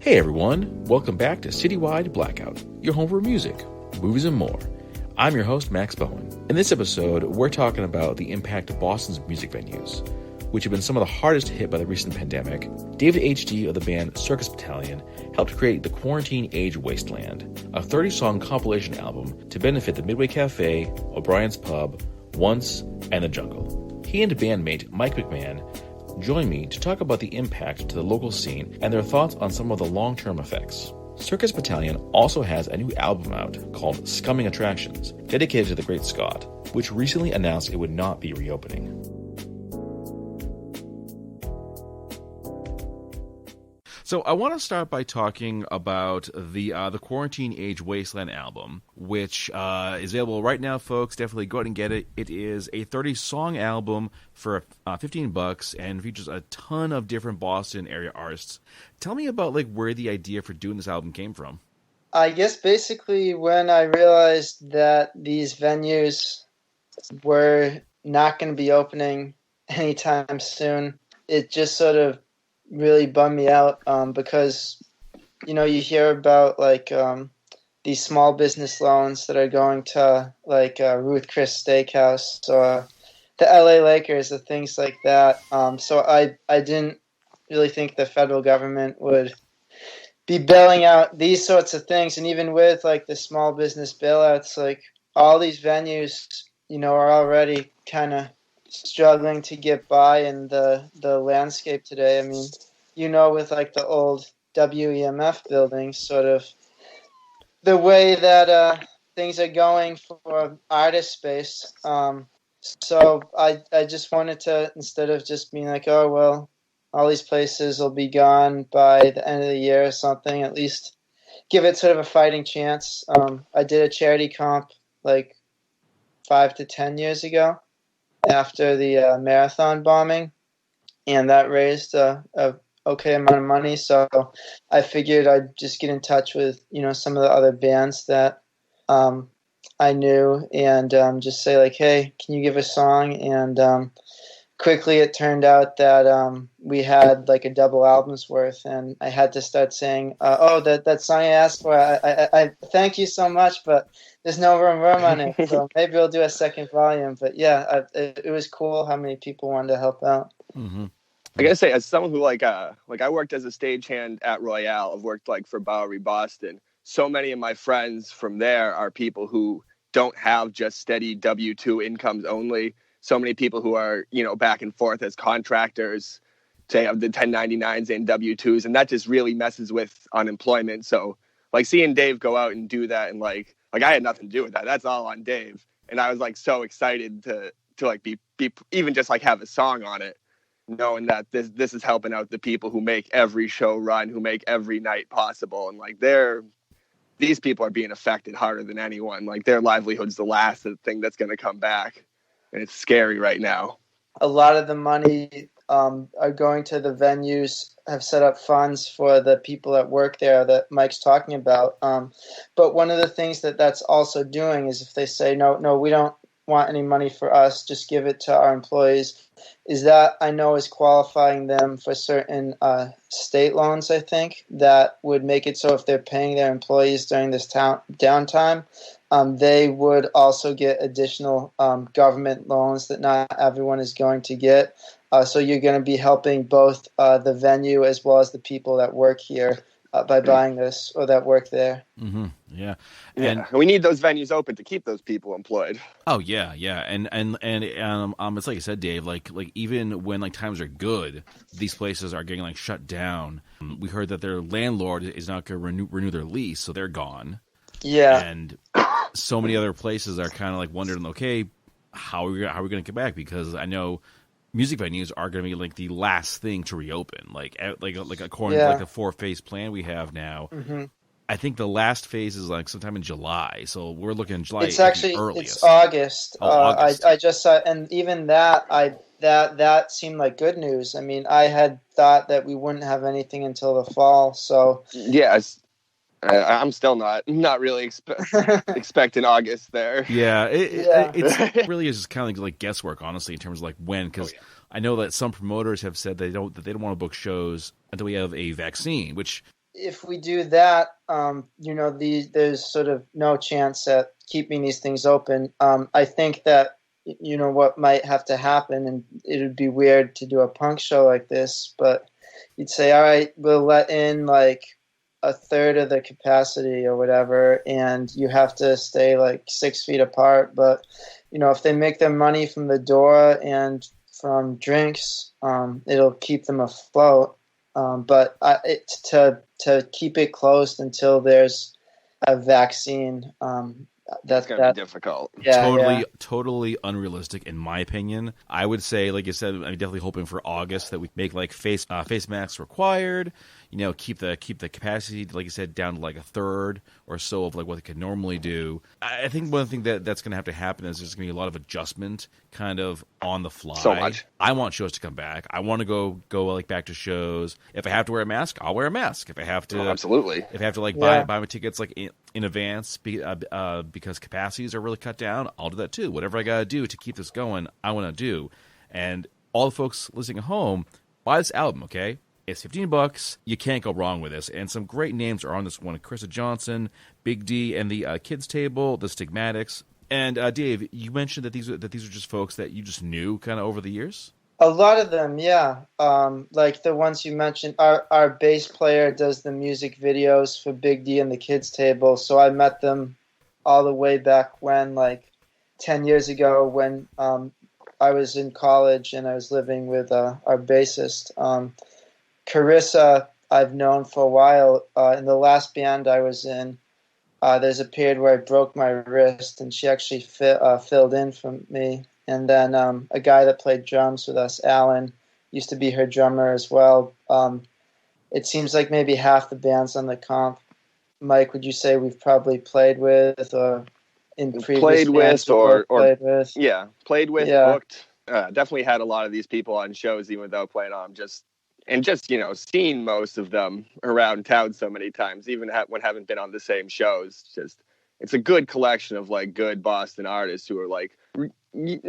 Hey everyone, welcome back to Citywide Blackout, your home for music, movies, and more. I'm your host, Max Bowen. In this episode, we're talking about the impact of Boston's music venues, which have been some of the hardest hit by the recent pandemic. David H.D. of the band Circus Battalion helped create the Quarantine Age Wasteland, a 30-song compilation album to benefit the Midway Cafe, O'Brien's Pub, Once, and The Jungle. He and bandmate Mike McMahon join me to talk about the impact to the local scene and their thoughts on some of the long-term effects. Circus Battalion also has a new album out called Scumming Attractions, dedicated to the Great Scott, which recently announced it would not be reopening. So I want to start by talking about the Quarantine Age Wasteland album, which is available right now, folks. Definitely go ahead and get it. It is a 30-song album for $15 and features a ton of different Boston area artists. Tell me about where the idea for doing this album came from. I guess basically when I realized that these venues were not going to be opening anytime soon, it just sort of really bummed me out because, you hear about these small business loans that are going to Ruth Chris Steakhouse or the LA Lakers or things like that. So I didn't really think the federal government would be bailing out these sorts of things. And even with the small business bailouts, all these venues, are already kind of struggling to get by in the landscape today. I mean, with the old WEMF buildings, sort of the way that things are going for artist space. So I just wanted to, instead of just being all these places will be gone by the end of the year or something, at least give it sort of a fighting chance. I did a charity comp 5 to 10 years ago after the marathon bombing, and that raised a okay amount of money. So I figured I'd just get in touch with some of the other bands that I knew and just say hey, can you give a song? And quickly it turned out that we had a double album's worth, and I had to start saying, that song I asked for, I thank you so much, but there's no room on it, so maybe we'll do a second volume. But yeah, it was cool how many people wanted to help out. Mm-hmm. I gotta say, as someone who I worked as a stagehand at Royale, I've worked for Bowery Boston. So many of my friends from there are people who don't have just steady W-2 incomes only. So many people who are, back and forth as contractors, say have the 1099s and W-2s, and that just really messes with unemployment. So seeing Dave go out and do that, and I had nothing to do with that. That's all on Dave. And I was so excited to be even just have a song on it, knowing that this is helping out the people who make every show run, who make every night possible. And these people are being affected harder than anyone. Their livelihood's the last thing that's going to come back. And it's scary right now. A lot of the money are going to the venues, have set up funds for the people that work there that Mike's talking about. But one of the things that's also doing is if they say, no, we don't want any money for us, just give it to our employees, is that I know is qualifying them for certain state loans, I think, that would make it so if they're paying their employees during this downtime, they would also get additional government loans that not everyone is going to get. So you're going to be helping both the venue as well as the people that work here by buying this or that work there. Mm-hmm. Yeah. And we need those venues open to keep those people employed. Oh yeah. And it's like you said, Dave, even when times are good, these places are getting shut down. We heard that their landlord is not going to renew their lease, so they're gone. Yeah. And so many other places are kind of wondering, okay, how are we going to get back? Because I know music venues are going to be the last thing to reopen. According to the 4-phase plan we have now. Mm-hmm. I think the last phase is sometime in July. So we're looking in July. It's actually earliest. It's August. August. I just saw, and even that that seemed like good news. I mean, I had thought that we wouldn't have anything until the fall. So yeah, I'm still not really expecting August there. Yeah, it really is just kind of guesswork, honestly, in terms of when, because I know that some promoters have said they don't want to book shows until we have a vaccine, which if we do that, there's sort of no chance at keeping these things open. I think that, what might have to happen, and it would be weird to do a punk show like this, but you'd say, all right, we'll let in like a third of the capacity or whatever, and you have to stay like 6 feet apart. But, if they make their money from the door and from drinks, it'll keep them afloat. But to keep it closed until there's a vaccine, that's going to be difficult. Yeah, Totally unrealistic in my opinion. I would say, like you said, I'm definitely hoping for August that we make like face masks required. Keep the capacity, like you said, down to like a third or so of like what they could normally do. I think one thing that's going to have to happen is there's going to be a lot of adjustment, kind of on the fly. So much. I want shows to come back. I want to go like back to shows. If I have to wear a mask, I'll wear a mask. If I have to, absolutely. If I have to like buy my tickets like in advance because capacities are really cut down, I'll do that too. Whatever I got to do to keep this going, I want to do. And all the folks listening at home, buy this album, okay? It's $15. You can't go wrong with this. And some great names are on this one. Carissa Johnson, Big D, and the Kids Table, the Stigmatics. And Dave, you mentioned that these are just folks that you just knew kind of over the years? A lot of them, yeah. Like the ones you mentioned, our bass player does the music videos for Big D and the Kids Table. So I met them all the way back when, like 10 years ago, when I was in college and I was living with our bassist. Carissa, I've known for a while. In the last band I was in, there's a period where I broke my wrist, and she actually filled in for me. And then a guy that played drums with us, Alan, used to be her drummer as well. It seems like maybe half the bands on the comp, Mike, would you say we've probably played with or in previous played bands with played with? Yeah, played with, booked. Definitely had a lot of these people on shows even without playing on them. Just seen most of them around town so many times, even when haven't been on the same shows. Just it's a good collection of like good Boston artists who are like we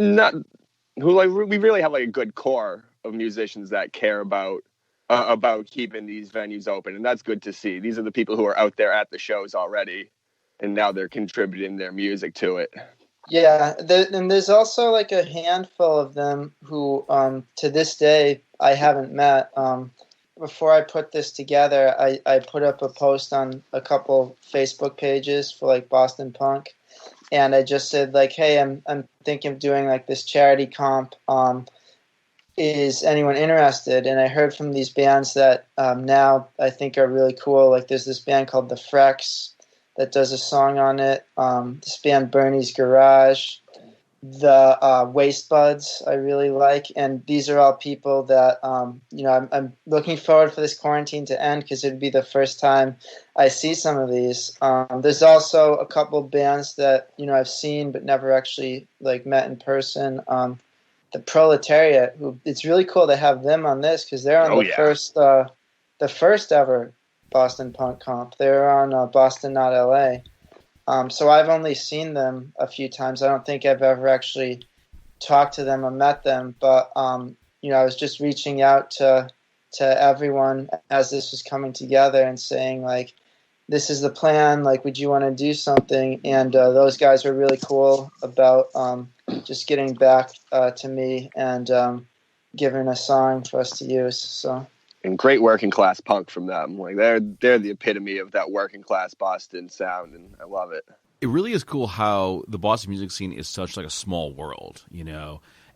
really have like a good core of musicians that care about keeping these venues open, and that's good to see. These are the people who are out there at the shows already, and now they're contributing their music to it. Yeah, and there's also like a handful of them who, to this day, I haven't met. Before I put this together, I put up a post on a couple Facebook pages for like Boston Punk, and I just said like, hey, I'm thinking of doing like this charity comp. Is anyone interested? And I heard from these bands that now I think are really cool. Like there's this band called The Frex that does a song on it. This band Bernie's Garage, the Waste Buds I really like, and these are all people that I'm looking forward for this quarantine to end because it'd be the first time I see some of these. There's also a couple bands that I've seen but never actually like met in person. The Proletariat, who it's really cool to have them on this because they're on the first ever Boston Punk Comp. They're on Boston, not LA. So I've only seen them a few times. I don't think I've ever actually talked to them or met them. But I was just reaching out to everyone as this was coming together and saying like, this is the plan. Like, would you want to do something? And those guys were really cool about just getting back to me and giving a song for us to use. So. And great working class punk from them. Like they're the epitome of that working class Boston sound, and I love it. It really is cool how the Boston music scene is such like a small world.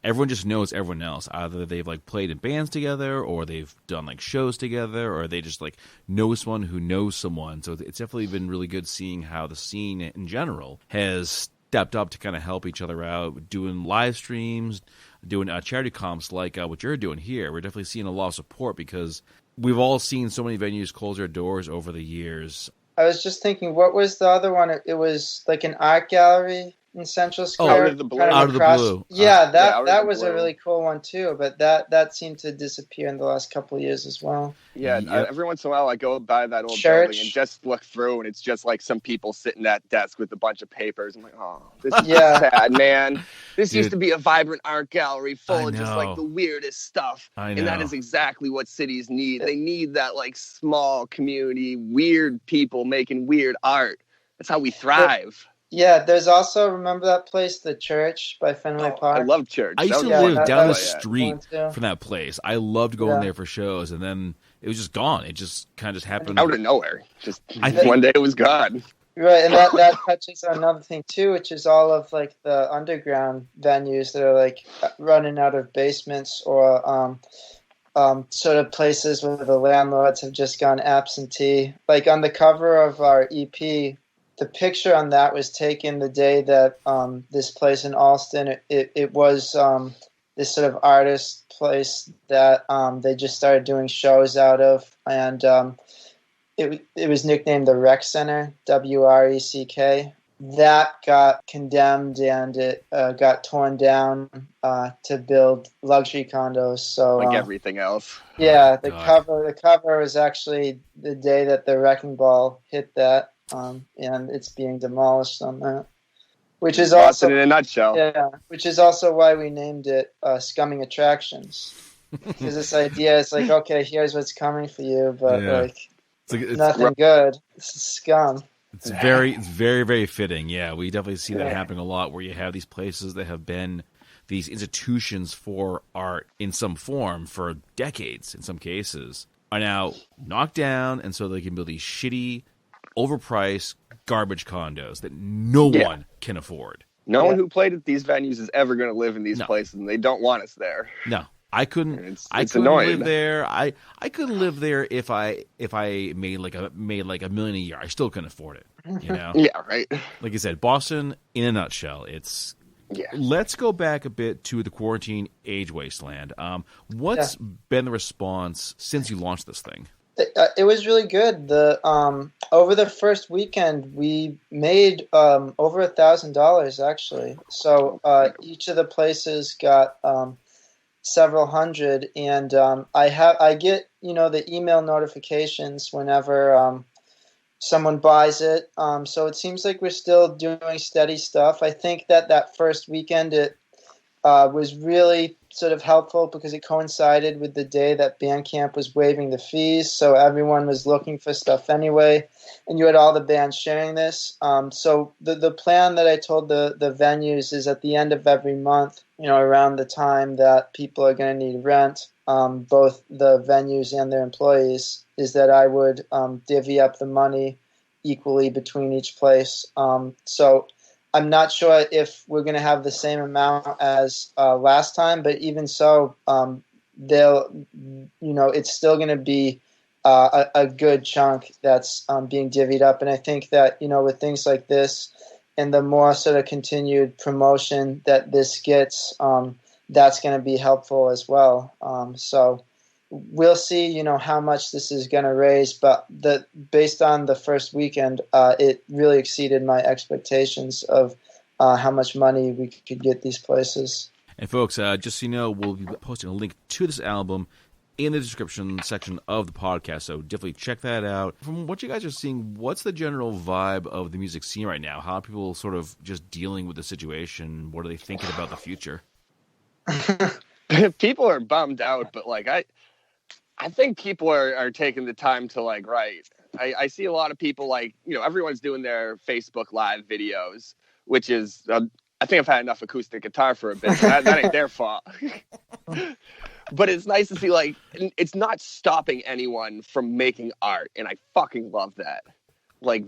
Everyone just knows everyone else. Either they've like played in bands together, or they've done like shows together, or they just like know someone who knows someone. So it's definitely been really good seeing how the scene in general has stepped up to kind of help each other out, doing live streams, doing charity comps like what you're doing here. We're definitely seeing a lot of support because we've all seen so many venues close their doors over the years. I was just thinking, what was the other one? It was like an art gallery in Central Oh, Square. Out of the Blue. kind Out of the across- Blue. Yeah, Yeah, Out of that the was a Blue. really cool one too. But that seemed to disappear in the last couple of years as well. Yeah, Yep. every once in a while I go by that old Church. building and just look through, and it's just like some people sitting at desk with a bunch of papers. I'm like, oh, this is Yeah. sad, man. This Dude. used to be a vibrant art gallery full I of just know. like the weirdest stuff. I And that know. is exactly what cities need. They need that like small community, weird people making weird art. That's how we thrive. Yeah, there's also, remember that place, the Church by Fenway Park? I love church. I used That to was Yeah, live fun to down the play at. street One, too. from that place. I loved going Yeah. there for shows, and then it was just gone. It just kind of happened. Out of nowhere. Just I think- one day it was gone. Right, and that touches on another thing too, which is all of like the underground venues that are like running out of basements or sort of places where the landlords have just gone absentee. Like on the cover of our EP, the picture on that was taken the day that this place in Alston, it was this sort of artist place that they just started doing shows out of, and it was nicknamed the Rec Center, WRECK. That got condemned and it got torn down to build luxury condos. So Like everything else. yeah, the God. cover was actually the day that the wrecking ball hit that, and it's being demolished on that. Which is Boston in also a nutshell. yeah, which is also why we named it Scumming Attractions. Because this idea is like, okay, here's what's coming for you, but Yeah. like It's nothing good. This is scum. It's very, very fitting. Yeah, we definitely see that Yeah. happening a lot, where you have these places that have been these institutions for art in some form for decades, in some cases, are now knocked down, and so they can build these shitty, overpriced, garbage condos that no Yeah. one can afford. No Yeah. one who played at these venues is ever going to live in these No. places, and they don't want us there. No, I couldn't. It's I couldn't annoying. live there. I couldn't live there if I made like a million a year. I still couldn't afford it. You know, Yeah, right. like you said, Boston in a nutshell. It's. Yeah. Let's go back a bit to the quarantine Age Wasteland. What's been the response since you launched this thing? It was really good. The over the first weekend, we made over $1,000 actually. So each of the places got several hundred, and I get the email notifications whenever someone buys it. So it seems like we're still doing steady stuff. I think that first weekend it was really sort of helpful because it coincided with the day that Bandcamp was waiving the fees, so everyone was looking for stuff anyway, and you had all the bands sharing this. So the plan that I told the venues is at the end of every month, around the time that people are going to need rent, both the venues and their employees, is that I would divvy up the money equally between each place. So I'm not sure if we're going to have the same amount as last time, but even so, it's still going to be a good chunk that's being divvied up. And I think that, with things like this and the more sort of continued promotion that this gets, that's going to be helpful as well. So we'll see, how much this is going to raise, but based on the first weekend, it really exceeded my expectations of how much money we could get these places. And folks, just so you know, we'll be posting a link to this album in the description section of the podcast, so definitely check that out. From what you guys are seeing, what's the general vibe of the music scene right now? How are people sort of just dealing with the situation? What are they thinking about the future? People are bummed out, but like I think people are taking the time to like write. I see a lot of people like, everyone's doing their Facebook Live videos, which is, I think I've had enough acoustic guitar for a bit. That ain't their fault. But it's nice to see, like, it's not stopping anyone from making art. And I fucking love that. Like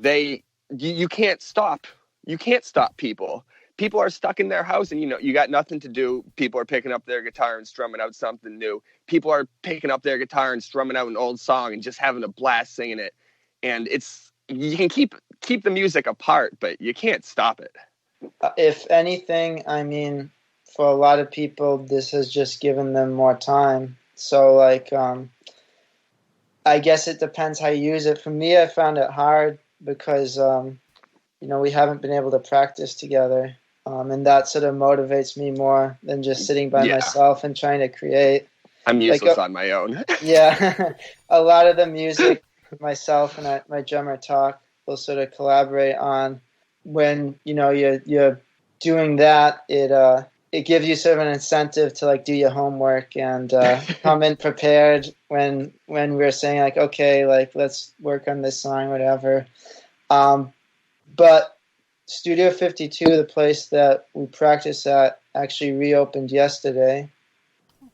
you can't stop. You can't stop people. People are stuck in their house and, you got nothing to do. People are picking up their guitar and strumming out something new. People are picking up their guitar and strumming out an old song and just having a blast singing it. And you can keep the music apart, but you can't stop it. If anything, I mean, for a lot of people, this has just given them more time. So, like, I guess it depends how you use it. For me, I found it hard because, we haven't been able to practice together. And that sort of motivates me more than just sitting by myself and trying to create. I'm useless on my own. Yeah, a lot of the music myself and my drummer talk will sort of collaborate on. When you're doing that, it gives you sort of an incentive to like do your homework and come in prepared when we're saying like, okay, like let's work on this song, whatever. But Studio 52, the place that we practice at, actually reopened yesterday.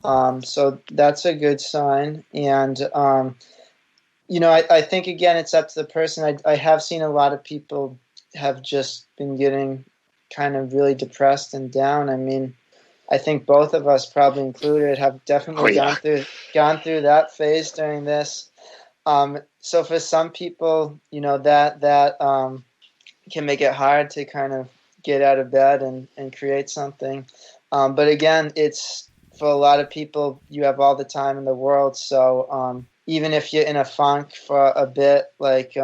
So that's a good sign. And, I think, again, it's up to the person. I have seen a lot of people have just been getting kind of really depressed and down. I mean, I think both of us, probably included, have definitely gone through that phase during this. So for some people, that can make it hard to kind of get out of bed and create something. But again, it's for a lot of people, you have all the time in the world. So even if you're in a funk for a bit, like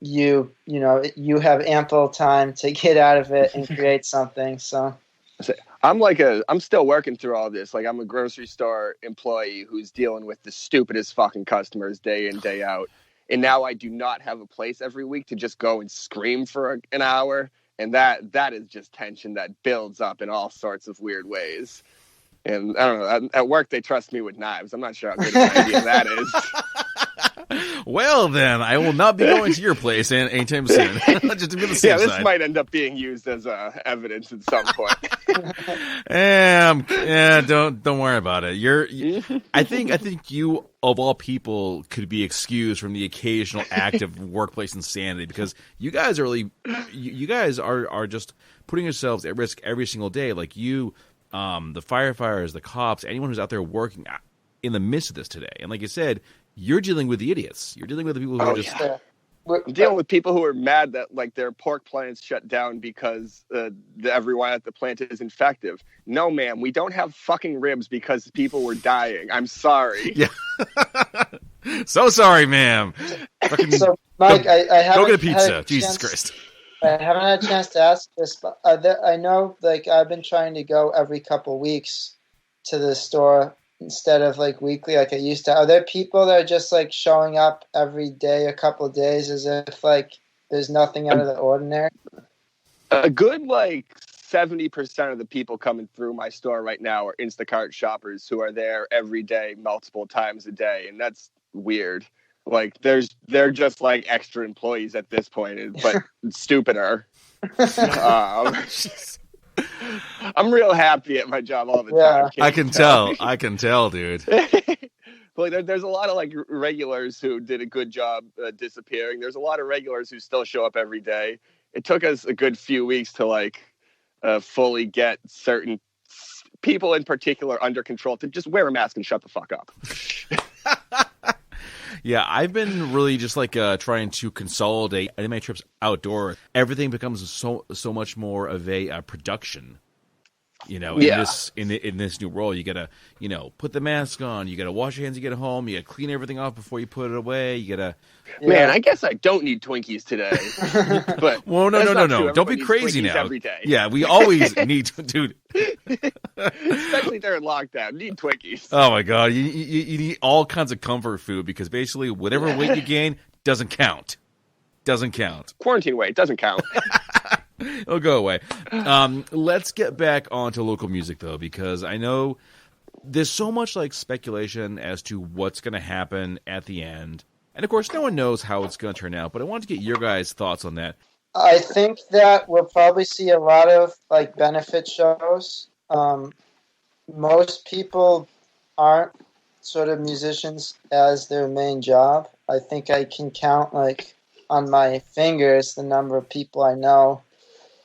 you have ample time to get out of it and create something. So I'm still working through all this. Like, I'm a grocery store employee who's dealing with the stupidest fucking customers day in, day out. And now I do not have a place every week to just go and scream for an hour. And that is just tension that builds up in all sorts of weird ways. And I don't know, at work they trust me with knives. I'm not sure how good of an idea that is. Well, then, I will not be going to your place anytime soon. Just to be the same this side. might end up being used as evidence at some point. Don't worry about it. I think you, of all people, could be excused from the occasional act of workplace insanity, because you guys are just putting yourselves at risk every single day. Like you, the firefighters, the cops, anyone who's out there working in the midst of this today. And like you said, you're dealing with the idiots. You're dealing with the people who are just... Yeah. I'm dealing with people who are mad that like their pork plants shut down because everyone at the plant is infective. No, ma'am, we don't have fucking ribs because people were dying. I'm sorry. Yeah. So sorry, ma'am. So, Mike, I haven't... Go get a pizza. Jesus Christ. I haven't had a chance to ask this, but I know, like, I've been trying to go every couple weeks to the store instead of like weekly like I used to. Are there people that are just like showing up every day, a couple of days, as if like there's nothing out of the ordinary? A good like 70% of the people coming through my store right now are Instacart shoppers who are there every day, multiple times a day, and that's weird. Like they're just like extra employees at this point, but stupider. I'm real happy at my job all the time. I can tell, dude. Like, there's a lot of like regulars who did a good job disappearing. There's a lot of regulars who still show up every day. It took us a good few weeks to like fully get certain people in particular under control to just wear a mask and shut the fuck up. Yeah, I've been really just like trying to consolidate my trips outdoor. Everything becomes so much more of a production. In this new role, you gotta put the mask on. You gotta wash your hands. You get home. You gotta clean everything off before you put it away. You gotta. Man, I guess I don't need Twinkies today. But well, no. Don't be crazy now. Every day. Yeah, we always need, dude. Especially during lockdown, need Twinkies. Oh my god, you need all kinds of comfort food because basically whatever weight you gain doesn't count. Doesn't count. Quarantine weight doesn't count. It'll go away. Let's get back onto local music though, because I know there's so much like speculation as to what's going to happen at the end. And of course, no one knows how it's going to turn out, but I wanted to get your guys' thoughts on that. I think that we'll probably see a lot of like benefit shows. Most people aren't sort of musicians as their main job. I think I can count like on my fingers the number of people I know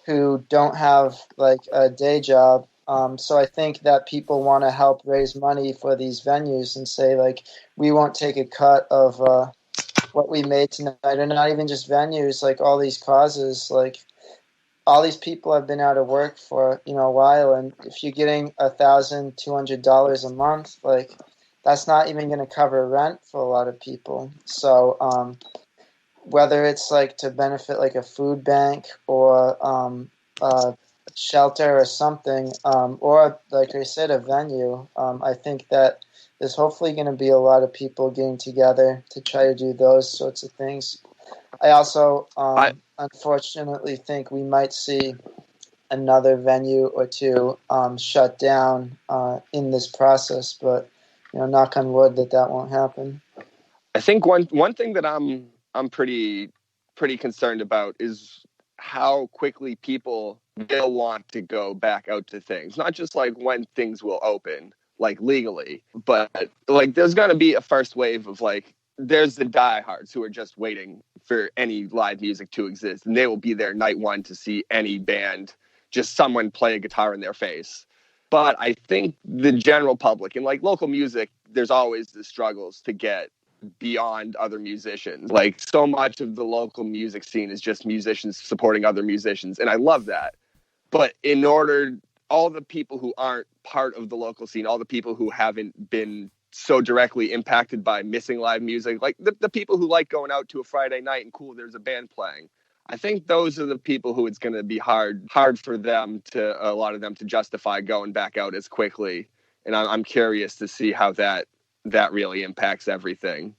who don't have like a day job. So I think that people want to help raise money for these venues and say like, we won't take a cut of what we made tonight, or not even just venues, like all these causes, like all these people have been out of work for, a while. And if you're getting $1,200 a month, like that's not even going to cover rent for a lot of people. So, whether it's like to benefit like a food bank or shelter or something, or like I said, a venue. I think that there's hopefully going to be a lot of people getting together to try to do those sorts of things. I also unfortunately think we might see another venue or two shut down in this process, but knock on wood that won't happen. I think one thing that I'm pretty concerned about is how quickly people will want to go back out to things. Not just like when things will open, like legally, but like there's gonna be a first wave of like there's the diehards who are just waiting for any live music to exist, and they will be there night one to see any band, just someone play a guitar in their face. But I think the general public and like local music, there's always the struggles to get beyond other musicians. Like so much of the local music scene is just musicians supporting other musicians, and I love that. But in order, all the people who aren't part of the local scene, all the people who haven't been so directly impacted by missing live music, like the people who like going out to a Friday night and cool, there's a band playing. I think those are the people who it's going to be hard for them to, a lot of them to justify going back out as quickly. And I'm curious to see how that really impacts everything.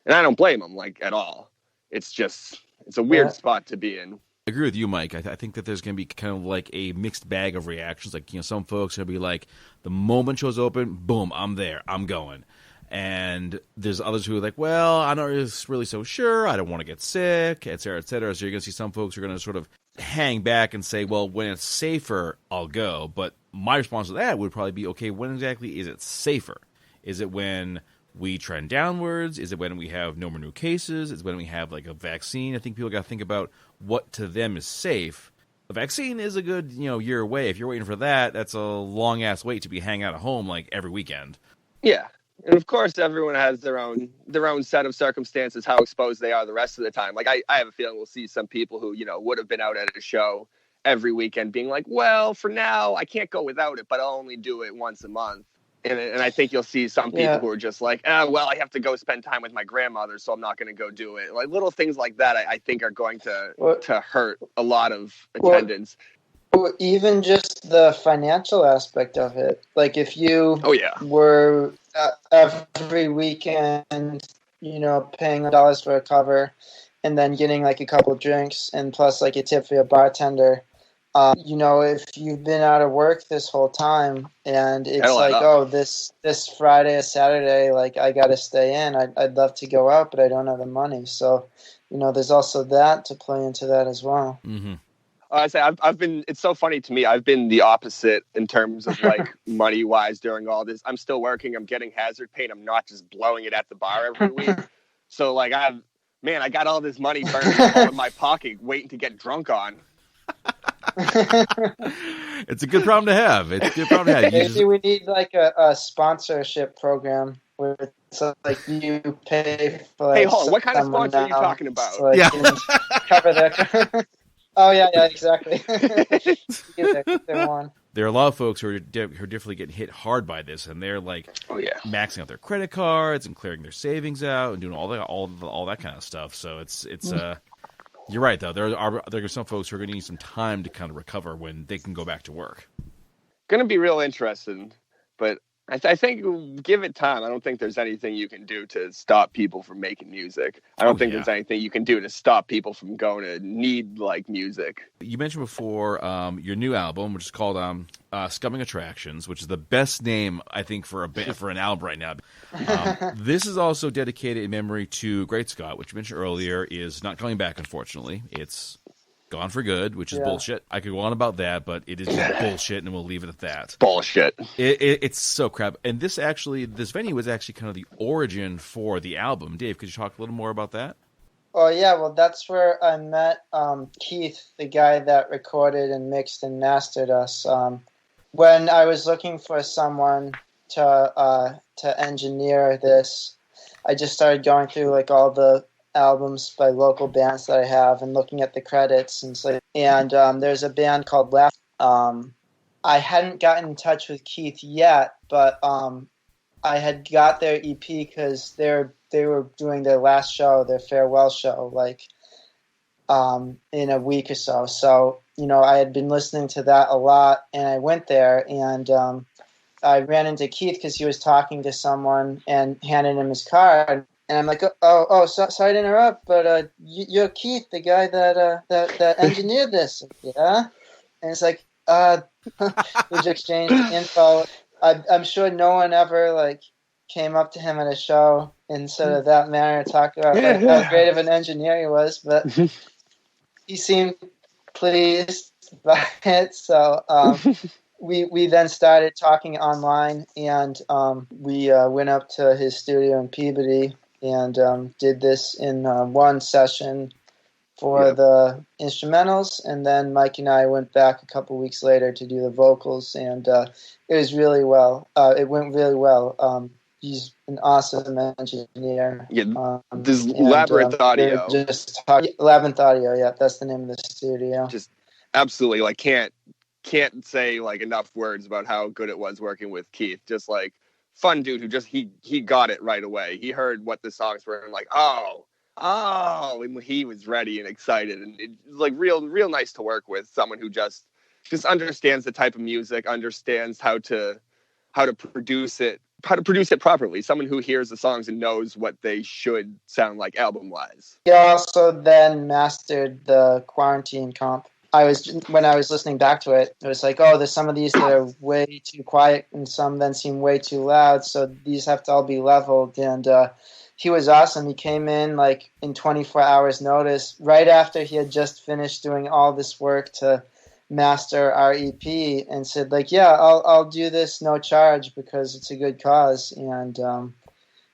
And I don't blame them like at all. It's a weird spot to be in. I agree with you, Mike. I think that there's going to be kind of like a mixed bag of reactions. Like, some folks are going to be like, the moment shows open, boom, I'm there, I'm going. And there's others who are like, well, I'm not really so sure, I don't want to get sick, et cetera, et cetera. So you're going to see some folks who are going to sort of hang back and say, well, when it's safer, I'll go. But my response to that would probably be, okay, when exactly is it safer? Is it when we trend downwards? Is it when we have no more new cases? Is it when we have like a vaccine? I think people got to think about what to them is safe. A vaccine is a good, year away. If you're waiting for that, that's a long ass wait to be hanging out at home like every weekend. Yeah. And of course, everyone has their own set of circumstances, how exposed they are the rest of the time. Like I have a feeling we'll see some people who, would have been out at a show every weekend being like, well, for now, I can't go without it, but I'll only do it once a month. And I think you'll see some people who are just like, well, I have to go spend time with my grandmother, so I'm not going to go do it. Like little things like that, I think are going to hurt a lot of attendance. Well, even just the financial aspect of it. Like if you were every weekend, paying $1 for a cover and then getting like a couple drinks and plus like a tip for your bartender, if you've been out of work this whole time and it's like, this Friday or Saturday, like I got to stay in. I'd love to go out, but I don't have the money. So, there's also that to play into that as well. Mm-hmm. I say I've been. It's so funny to me. I've been the opposite in terms of like money wise during all this. I'm still working. I'm getting hazard pay. I'm not just blowing it at the bar every week. So like I got all this money burned in my pocket, waiting to get drunk on. It's a good problem to have. Maybe we need like a sponsorship program where it's like you pay for. Like, hey, hold on. What kind of sponsor are you talking about? So cover that. Oh yeah, exactly. There are a lot of folks who are definitely getting hit hard by this, and they're like, maxing out their credit cards and clearing their savings out and doing all that kind of stuff. So it's you're right though. There are some folks who are going to need some time to kind of recover when they can go back to work. Going to be real interesting, but I think give it time. I don't think there's anything you can do to stop people from making music. I don't think there's anything you can do to stop people from going to need like music. You mentioned before your new album, which is called Scumming Attractions, which is the best name I think for an album right now. This is also dedicated in memory to Great Scott, which you mentioned earlier is not coming back. Unfortunately, it's gone for good, which is bullshit. I could go on about that, but it is just bullshit, and we'll leave it at that. Bullshit. It's so crap. And this venue was actually kind of the origin for the album. Dave, could you talk a little more about that? Oh, yeah. Well, that's where I met Keith, the guy that recorded and mixed and mastered us. When I was looking for someone to engineer this, I just started going through like all the albums by local bands that I have and looking at the credits and there's a band called Laugh. I hadn't gotten in touch with Keith yet, but I had got their EP because they were doing their last show, their farewell show, like in a week or so. So, I had been listening to that a lot, and I went there, and I ran into Keith because he was talking to someone and handed him his card. And I'm like, sorry to interrupt, but you're Keith, the guy that engineered this, yeah? And it's like, we just exchanged info. I'm sure no one ever came up to him at a show in sort of that manner, talk about how great of an engineer he was, but he seemed pleased by it. So we then started talking online, and we went up to his studio in Peabody and did this in one session for the instrumentals, and then Mike and I went back a couple weeks later to do the vocals, and it was really well. It went really well. He's an awesome engineer. Yeah, this Labyrinth Audio. Labyrinth Audio, yeah, that's the name of the studio. Just absolutely, can't say enough words about how good it was working with Keith. Just fun dude who just he got it right away. He heard what the songs were and and he was ready and excited, and it was real nice to work with someone who just understands the type of music, understands how to produce it properly. Someone who hears the songs and knows what they should sound like album wise. He also then mastered the Quarantine comp. When I was listening back to it, it was there's some of these that are way too quiet and some then seem way too loud, so these have to all be leveled. And he was awesome. He came in in 24 hours notice, right after he had just finished doing all this work to master our EP, and said I'll do this no charge because it's a good cause. And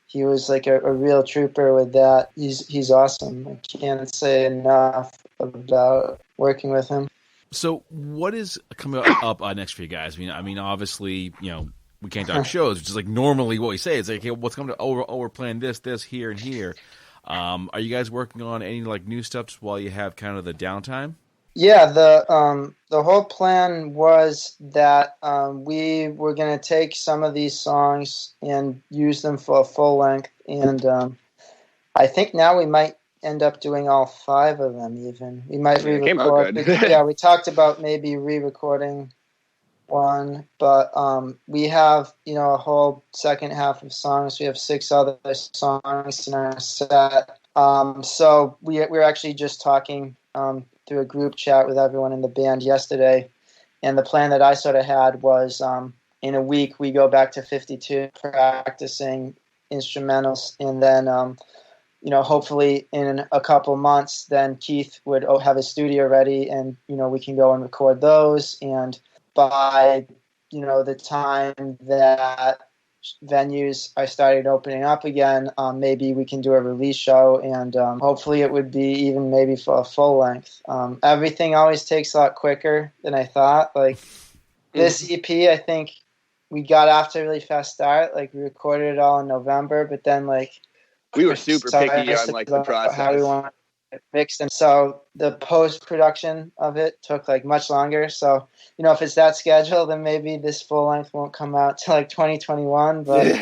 he was a real trooper with that. He's awesome. I can't say enough about working with him. So what is coming up next for you guys? I mean, obviously, we can't talk shows, which is normally what we say. It's hey, what's coming to? We're playing this, here, and here. Are you guys working on any new stuff while you have kind of the downtime? Yeah, the whole plan was that we were going to take some of these songs and use them for a full length, and I think now we might end up doing all 5 of them. Even we might re-record. Yeah, we talked about maybe re-recording one, but we have a whole second half of songs. We have 6 other songs in our set. So we're actually just talking through a group chat with everyone in the band yesterday, and the plan that I sort of had was in a week we go back to 52 practicing instrumentals, and then hopefully in a couple months then Keith would have his studio ready, and we can go and record those, and by the time that venues I started opening up again, maybe we can do a release show, and hopefully it would be even maybe for a full length. Everything always takes a lot quicker than I thought. This EP, I think we got off to a really fast start. We recorded it all in November, but then we were super picky on the process. How we want it mixed, and so the post-production of it took much longer. So if it's that schedule, then maybe this full length won't come out till 2021. But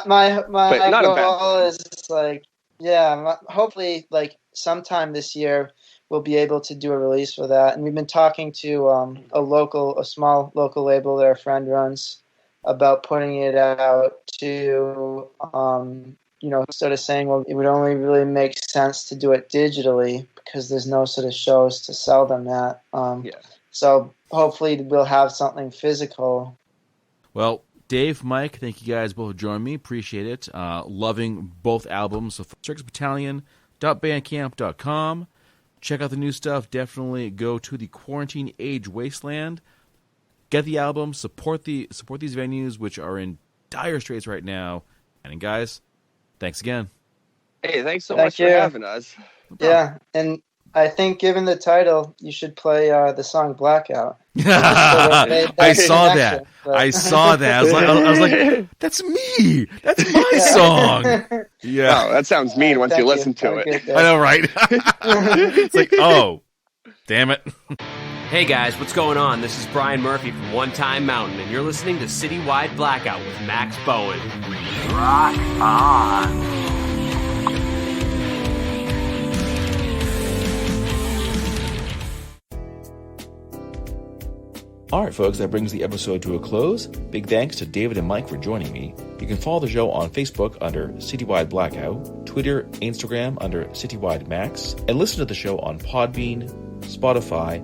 my goal is hopefully sometime this year we'll be able to do a release for that. And we've been talking to a small local label that our friend runs about putting it out to sort of saying, well, it would only really make sense to do it digitally because there's no sort of shows to sell them at. So hopefully we'll have something physical. Well, Dave, Mike, thank you guys both for joining me. Appreciate it. Loving both albums. So circusbattalion.bandcamp.com. Check out the new stuff. Definitely go to the Quarantine Age Wasteland. Get the album. Support these venues, which are in dire straits right now. And guys, thanks again. Hey, thanks so much for having us. Yeah, and I think given the title, you should play the song Blackout. I saw that. I was like, that's me. That's my song. Yeah. Oh, that sounds mean once you listen to it. I know, right? It's oh, damn it. Hey guys, what's going on? This is Brian Murphy from One Time Mountain, and you're listening to Citywide Blackout with Max Bowen. Rock on. Alright folks, that brings the episode to a close. Big thanks to David and Mike for joining me. You can follow the show on Facebook under Citywide Blackout, Twitter, Instagram under Citywide Max, and listen to the show on Podbean, Spotify,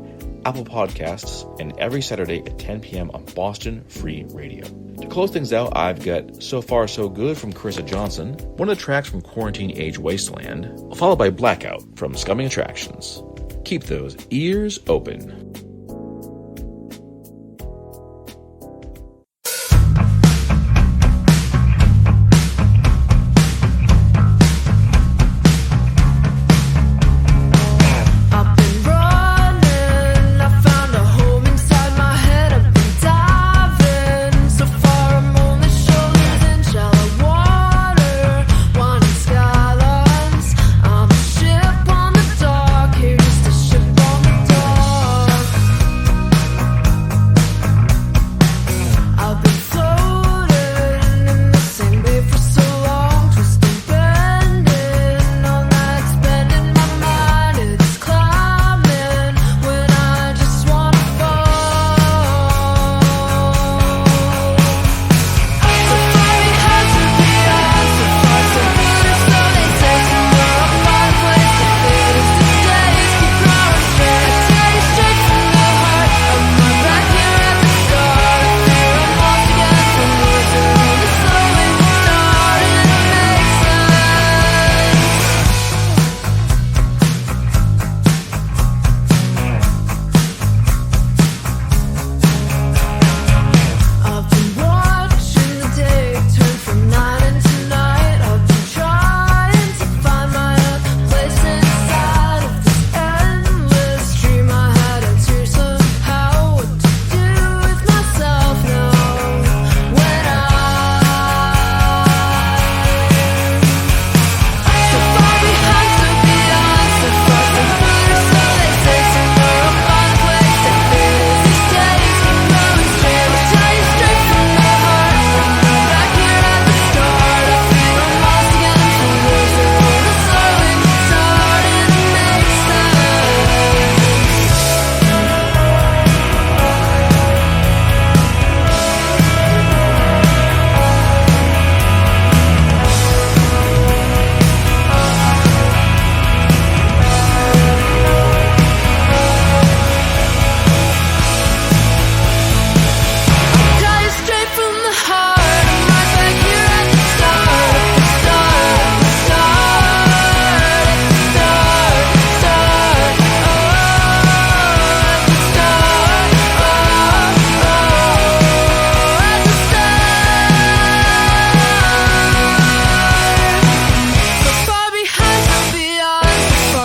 Apple Podcasts, and every Saturday at 10 p.m. on Boston Free Radio. To close things out, I've got So Far So Good from Carissa Johnson, one of the tracks from Quarantine Age Wasteland, followed by Blackout from Scumming Attractions. Keep those ears open.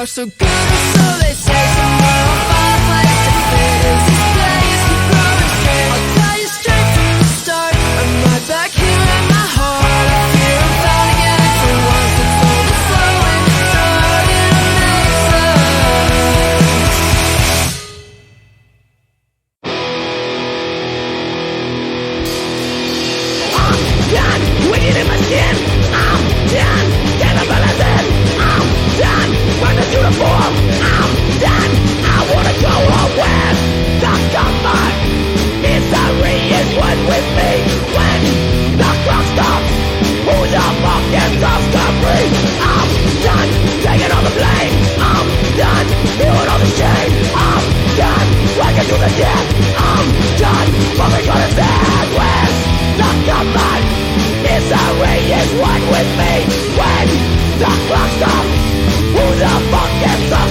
So good, so they say somewhere on my place to fit is this place, keep growing straight. I'll tell you straight from the start, I'm right back here in my heart. I fear I'm found again for once, it's all the slowing, starting to make sense. I'm done, wicked in my skin. I'm done, cannibalism. I'm done, when the uniform. I'm done, I wanna go away. The comfort, misery is one with me. When the clock stops, who the fuck gets off scot-free? I'm done, taking all the blame. I'm done, feeling all the shame. I'm done, working to the death. I'm done, fucking got a bad west. The comfort, misery is one with me. When the clock stops, who the fuck gets off?